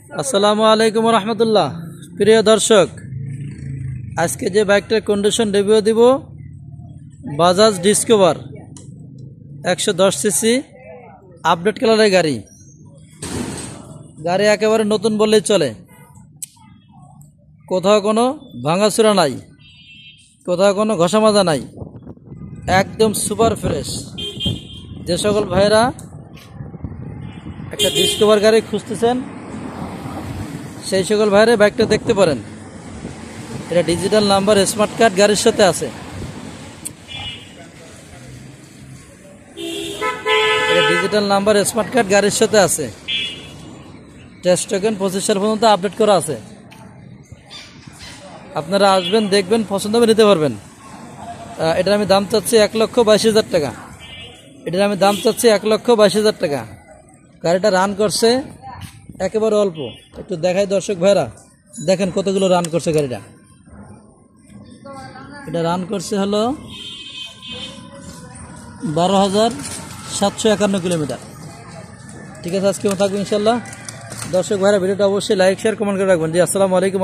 আসসালামু আলাইকুম রহমতুল্লাহ। প্রিয় দর্শক, আজকে যে বাইকটার কন্ডিশন রিভিউ দিব বাজাজ ডিসকভার 110 সিসি আপডেট কালারের গাড়ি একেবারে নতুন বললেই চলে। কোথাও কোনো ভাঙাচুরা নাই, কোথাও কোনো ঘষা মাজা নাই, একদম সুপার ফ্রেশ। যে সকল ভাইরা একটা ডিসকভার গাড়ি খুঁজতেছেন সেই সকল ভাইরা বাইকটা দেখতে পারেন। এটা ডিজিটাল নাম্বার স্মার্ট কার্ড গাড়ির সাথে আছে। এটা ডিজিটাল নাম্বার স্মার্ট কার্ড গাড়ির সাথে আছে। টেস্ট টোকেন 25 সাল পর্যন্ত আপডেট করা আছে। আপনারা আসবেন, দেখবেন, পছন্দ হবে নিতে পারবেন। এটার আমি দাম চাচ্ছি 1,22,000 টাকা। এটার আমি দাম চাচ্ছি 1,22,000 টাকা। গাড়িটা রান করছে একেবারে অল্প। একটু দেখাই দর্শক ভাইরা, দেখেন কতগুলো রান করছে গাড়িটা। এটা রান করছে হলো 12,751 কিলোমিটার। ঠিক আছে, আজকে থাকবো ইনশাল্লাহ। দর্শক ভাইরা ভিডিওটা অবশ্যই লাইক শেয়ার কমেন্ট করে রাখবেন। জি, আসসালামু আলাইকুম।